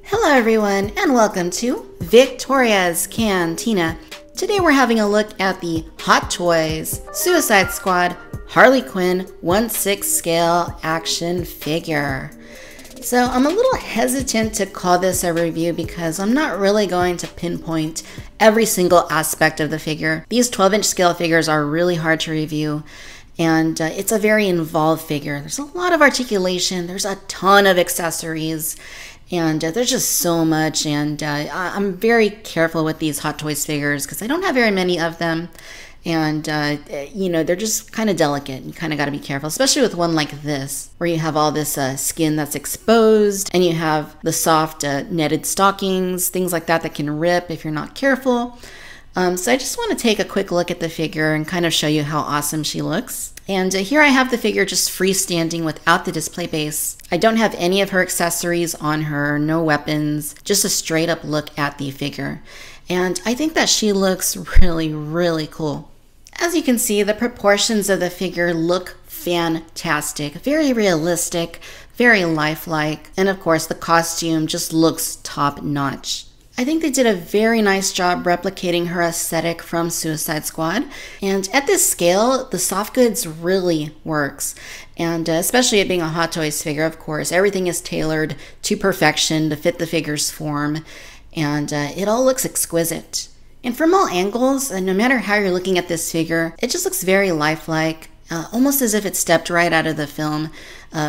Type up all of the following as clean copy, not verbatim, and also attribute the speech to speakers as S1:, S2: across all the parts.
S1: Hello everyone and welcome to Victoria's Cantina. Today we're having a look at the Hot Toys Suicide Squad Harley Quinn 1/6 scale action figure. So I'm a little hesitant to call this a review because I'm not really going to pinpoint every single aspect of the figure. These 12-inch scale figures are really hard to review. And it's a very involved figure. There's a lot of articulation. There's a ton of accessories. And there's just so much. And I'm very careful with these Hot Toys figures because I don't have very many of them. And, they're just kind of delicate. You kind of got to be careful, especially with one like this, where you have all this skin that's exposed. And you have the soft netted stockings, things like that can rip if you're not careful. So I just want to take a quick look at the figure and kind of show you how awesome she looks. And here I have the figure just freestanding without the display base. I don't have any of her accessories on her, no weapons, just a straight up look at the figure. And I think that she looks really, really cool. As you can see, the proportions of the figure look fantastic, very realistic, very lifelike. And of course, the costume just looks top notch. I think they did a very nice job replicating her aesthetic from Suicide Squad. And at this scale, the soft goods really works. And especially it being a Hot Toys figure, of course, everything is tailored to perfection to fit the figure's form. And it all looks exquisite. And from all angles, no matter how you're looking at this figure, it just looks very lifelike. Almost as if it stepped right out of the film,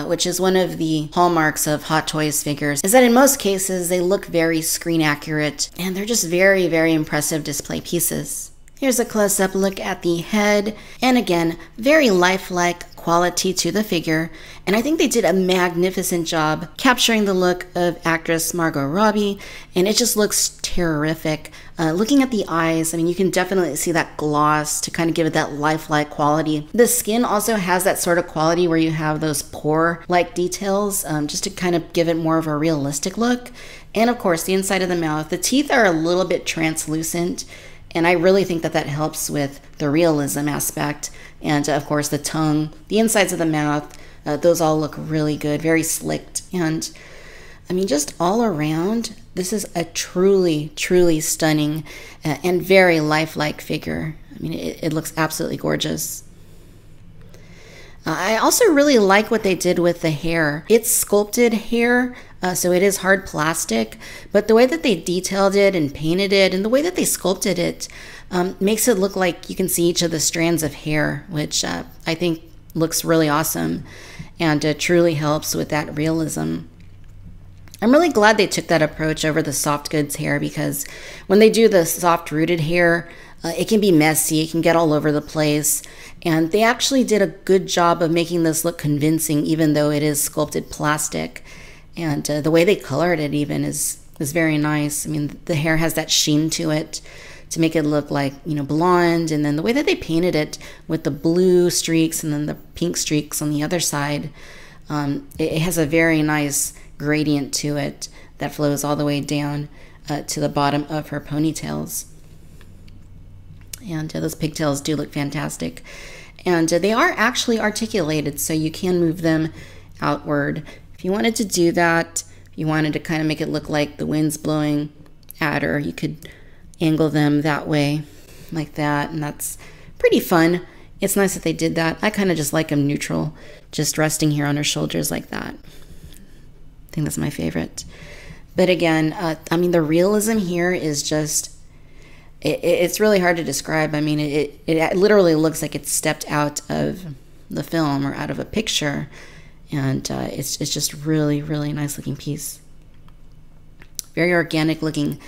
S1: which is one of the hallmarks of Hot Toys figures, is that in most cases they look very screen accurate and they're just very, very impressive display pieces. Here's a close-up look at the head, and again, very lifelike quality to the figure, and I think they did a magnificent job capturing the look of actress Margot Robbie, and it just looks terrific. Looking at the eyes, I mean, you can definitely see that gloss to kind of give it that lifelike quality. The skin also has that sort of quality where you have those pore-like details, just to kind of give it more of a realistic look. And of course, the inside of the mouth, the teeth are a little bit translucent, and I really think that helps with the realism aspect. And of course, the tongue, the insides of the mouth, those all look really good, very slicked. And I mean, just all around, this is a truly, truly stunning and very lifelike figure. I mean, it looks absolutely gorgeous. I also really like what they did with the hair. It's sculpted hair, so it is hard plastic, but the way that they detailed it and painted it and the way that they sculpted it makes it look like you can see each of the strands of hair, which I think looks really awesome and truly helps with that realism. I'm really glad they took that approach over the soft goods hair, because when they do the soft rooted hair, it can be messy, it can get all over the place, and they actually did a good job of making this look convincing even though it is sculpted plastic. And the way they colored it even is very nice. I mean, the hair has that sheen to it to make it look like, blonde, and then the way that they painted it with the blue streaks and then the pink streaks on the other side, it has a very nice gradient to it that flows all the way down to the bottom of her ponytails. And those pigtails do look fantastic. And they are actually articulated, so you can move them outward. If you wanted to do that, if you wanted to kind of make it look like the wind's blowing at her, you could angle them that way, like that, and that's pretty fun. It's nice that they did that. I kind of just like them neutral, just resting here on her shoulders like that. I think that's my favorite. But again, I mean, the realism here is just, it's really hard to describe. I mean, it literally looks like it's stepped out of the film or out of a picture. And it's just really, really nice looking piece. Very organic looking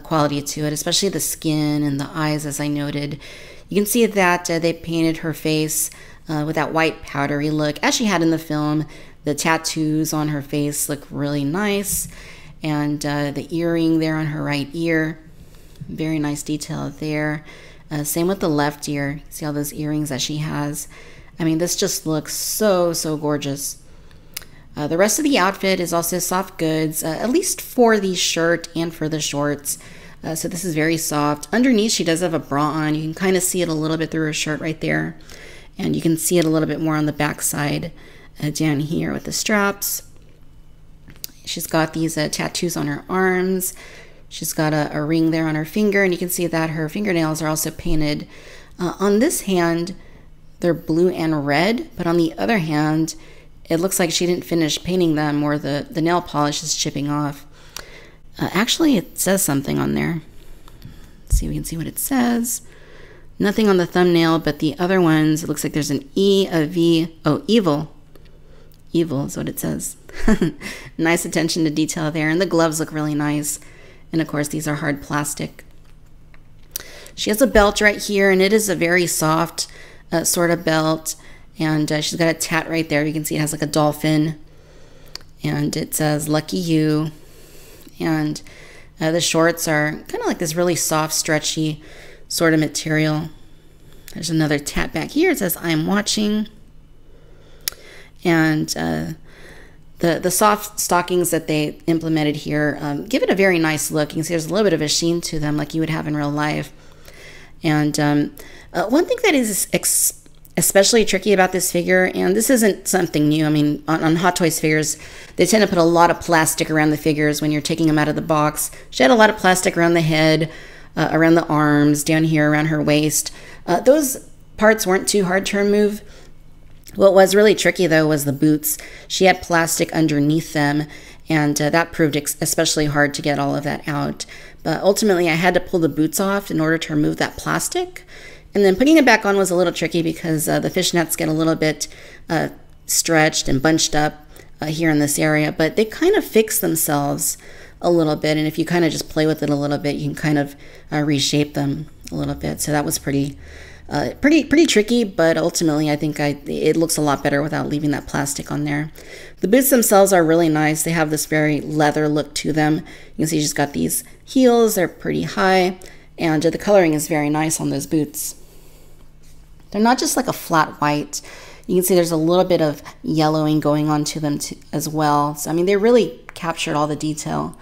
S1: quality to it, especially the skin and the eyes, as I noted. You can see that they painted her face with that white powdery look, as she had in the film. The tattoos on her face look really nice. And the earring there on her right ear, very nice detail there. Same with the left ear. See all those earrings that she has. I mean, this just looks so, so gorgeous. The rest of the outfit is also soft goods, at least for the shirt and for the shorts. So this is very soft. Underneath, she does have a bra on. You can kind of see it a little bit through her shirt right there. And you can see it a little bit more on the back side down here with the straps. She's got these tattoos on her arms. She's got a ring there on her finger, and you can see that her fingernails are also painted. On this hand, they're blue and red, but on the other hand, it looks like she didn't finish painting them, or the nail polish is chipping off. Actually, it says something on there. Let's see, we can see what it says. Nothing on the thumbnail, but the other ones, it looks like there's an E, a V. Oh, evil. Evil is what it says. Nice attention to detail there. And the gloves look really nice. And of course, these are hard plastic. She has a belt right here, and it is a very soft sort of belt. And she's got a tat right there. You can see it has like a dolphin. And it says, "Lucky You." And the shorts are kind of like this really soft, stretchy sort of material. There's another tat back here. It says, "I'm watching." And the soft stockings that they implemented here give it a very nice look. You can see there's a little bit of a sheen to them like you would have in real life. And one thing that is especially tricky about this figure, and this isn't something new. I mean, on Hot Toys figures, they tend to put a lot of plastic around the figures when you're taking them out of the box. She had a lot of plastic around the head, around the arms, down here around her waist. Those parts weren't too hard to remove. What was really tricky, though, was the boots. She had plastic underneath them, and that proved especially hard to get all of that out. But ultimately, I had to pull the boots off in order to remove that plastic. And then putting it back on was a little tricky because the fishnets get a little bit stretched and bunched up here in this area. But they kind of fix themselves a little bit. And if you kind of just play with it a little bit, you can kind of reshape them a little bit. So that was pretty tricky, but ultimately I think it looks a lot better without leaving that plastic on there. The boots themselves are really nice. They have this very leather look to them. You can see she's got these heels. They're pretty high, and the coloring is very nice on those boots. They're not just like a flat white. You can see there's a little bit of yellowing going on to them as well. So, I mean, they really captured all the detail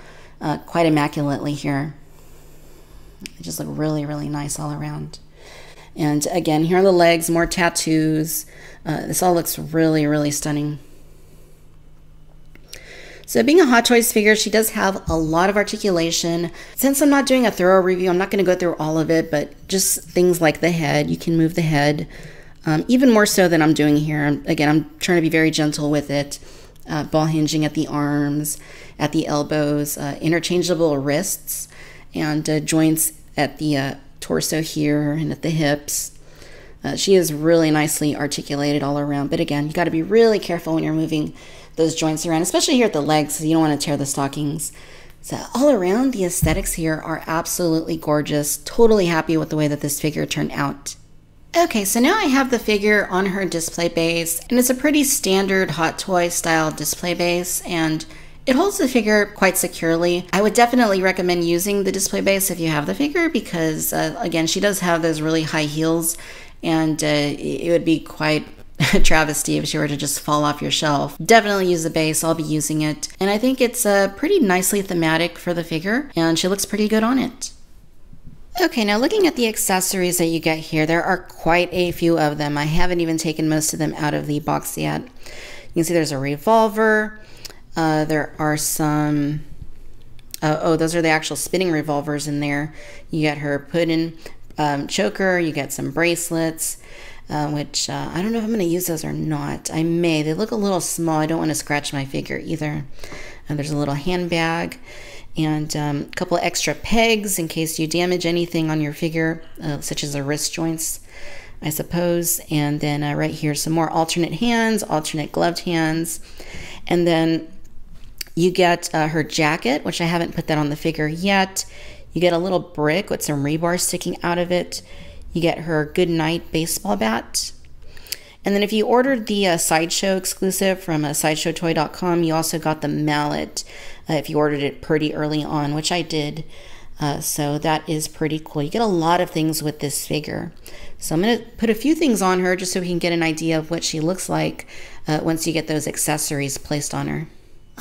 S1: quite immaculately here. They just look really, really nice all around. And again, here on the legs, more tattoos. This all looks really, really stunning. So being a Hot Toys figure, she does have a lot of articulation. Since I'm not doing a thorough review, I'm not going to go through all of it, but just things like the head. You can move the head, even more so than I'm doing here. Again, I'm trying to be very gentle with it. Ball hinging at the arms, at the elbows, interchangeable wrists, and joints at the torso here and at the hips. She is really nicely articulated all around, but again, you got to be really careful when you're moving those joints around, especially here at the legs, so you don't want to tear the stockings. So all around, the aesthetics here are absolutely gorgeous. Totally happy with the way that this figure turned out. Okay, so now I have the figure on her display base, and it's a pretty standard Hot Toy style display base, and it holds the figure quite securely. I would definitely recommend using the display base if you have the figure because, again, she does have those really high heels, and it would be quite a travesty if she were to just fall off your shelf. Definitely use the base. I'll be using it. And I think it's pretty nicely thematic for the figure, and she looks pretty good on it. Okay, now looking at the accessories that you get here, there are quite a few of them. I haven't even taken most of them out of the box yet. You can see there's a revolver. There are some, those are the actual spinning revolvers in there. You get her put-in choker, you get some bracelets, which I don't know if I'm going to use those or not. I may. They look a little small. I don't want to scratch my figure either. And there's a little handbag and a couple extra pegs in case you damage anything on your figure, such as the wrist joints, I suppose. And then right here, some more alternate hands, alternate gloved hands. And then you get her jacket, which I haven't put that on the figure yet. You get a little brick with some rebar sticking out of it. You get her Goodnight baseball bat. And then if you ordered the Sideshow exclusive from sideshowtoy.com, you also got the mallet if you ordered it pretty early on, which I did. So that is pretty cool. You get a lot of things with this figure. So I'm going to put a few things on her just so we can get an idea of what she looks like once you get those accessories placed on her.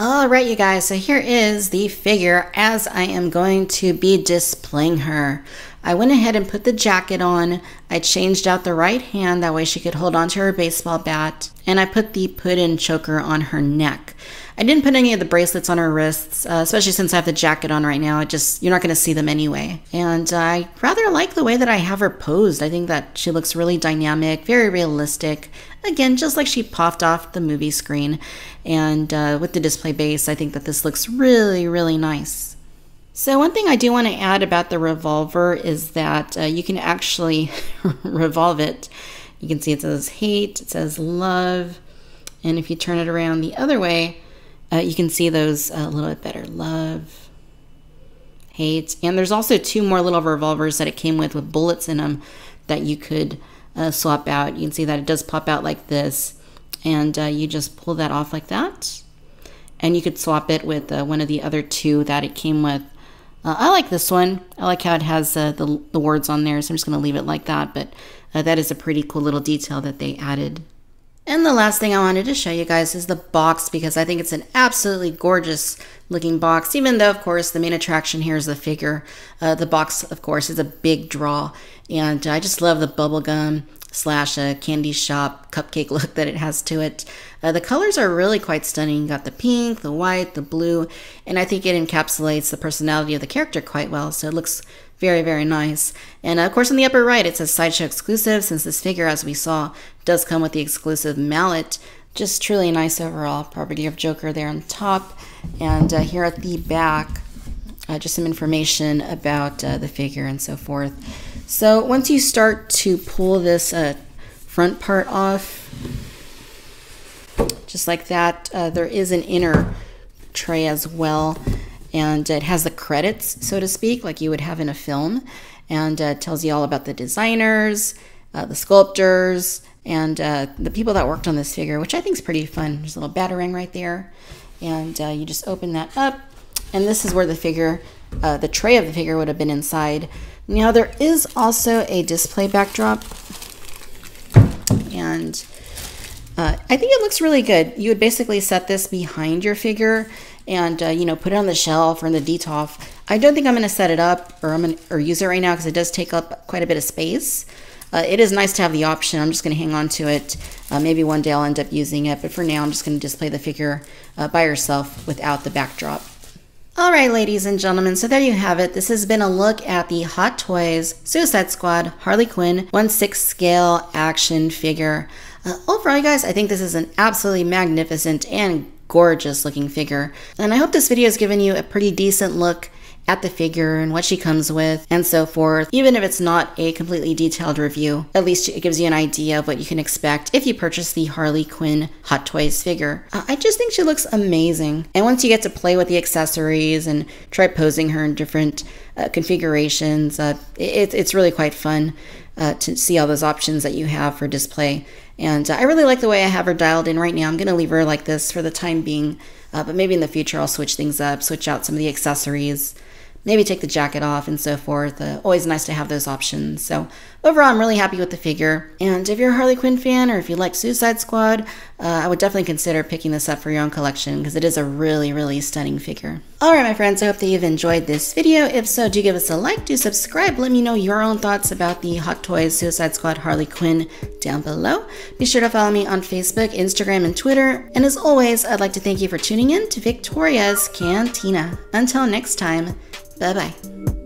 S1: All right, you guys, so here is the figure as I am going to be displaying her. I went ahead and put the jacket on. I changed out the right hand, that way she could hold on to her baseball bat, and I put the put-in choker on her neck. I didn't put any of the bracelets on her wrists, especially since I have the jacket on right now. You're not going to see them anyway. And I rather like the way that I have her posed. I think that she looks really dynamic, very realistic. Again, just like she popped off the movie screen. And with the display base, I think that this looks really, really nice. So one thing I do want to add about the revolver is that you can actually revolve it. You can see it says hate, it says love. And if you turn it around the other way, you can see those a little bit better. Love, hate. And there's also 2 more little revolvers that it came with bullets in them that you could swap out. You can see that it does pop out like this. And you just pull that off like that. And you could swap it with one of the other 2 that it came with. I like this one. I like how it has the words on there. So I'm just going to leave it like that. But that is a pretty cool little detail that they added. And the last thing I wanted to show you guys is the box, because I think it's an absolutely gorgeous looking box, even though, of course, the main attraction here is the figure. The box, of course, is a big draw, and I just love the bubblegum / candy shop cupcake look that it has to it. The colors are really quite stunning. You got the pink, the white, the blue, and I think it encapsulates the personality of the character quite well, so it looks very, very nice. And of course, on the upper right, it says Sideshow exclusive, since this figure, as we saw, does come with the exclusive mallet. Just truly nice overall. Property of Joker there on top. And here at the back, just some information about the figure and so forth. So once you start to pull this front part off, just like that, there is an inner tray as well. And it has the credits, so to speak, like you would have in a film. And it tells you all about the designers, the sculptors, and the people that worked on this figure, which I think is pretty fun. There's a little batarang right there. And you just open that up. And this is where the figure, the tray of the figure would have been inside. Now there is also a display backdrop. And I think it looks really good. You would basically set this behind your figure and you know, put it on the shelf or in the DTOF. I don't think I'm going to set it up or use it right now because it does take up quite a bit of space. It is nice to have the option. I'm just going to hang on to it. Maybe one day I'll end up using it, but for now I'm just going to display the figure by herself without the backdrop. All right, ladies and gentlemen, so there you have it. This has been a look at the Hot Toys Suicide Squad Harley Quinn 1/6 scale action figure. Overall, you guys, I think this is an absolutely magnificent and gorgeous looking figure. And I hope this video has given you a pretty decent look at the figure and what she comes with and so forth. Even if it's not a completely detailed review, at least it gives you an idea of what you can expect if you purchase the Harley Quinn Hot Toys figure. I just think she looks amazing. And once you get to play with the accessories and try posing her in different configurations, it's really quite fun to see all those options that you have for display. And I really like the way I have her dialed in right now. I'm going to leave her like this for the time being, but maybe in the future I'll switch things up, switch out some of the accessories, maybe take the jacket off and so forth. Always nice to have those options. So overall, I'm really happy with the figure. And if you're a Harley Quinn fan or if you like Suicide Squad, I would definitely consider picking this up for your own collection because it is a really, really stunning figure. All right, my friends, I hope that you've enjoyed this video. If so, do give us a like, do subscribe. Let me know your own thoughts about the Hot Toys Suicide Squad Harley Quinn down below. Be sure to follow me on Facebook, Instagram, and Twitter. And as always, I'd like to thank you for tuning in to Victoria's Cantina. Until next time, bye-bye.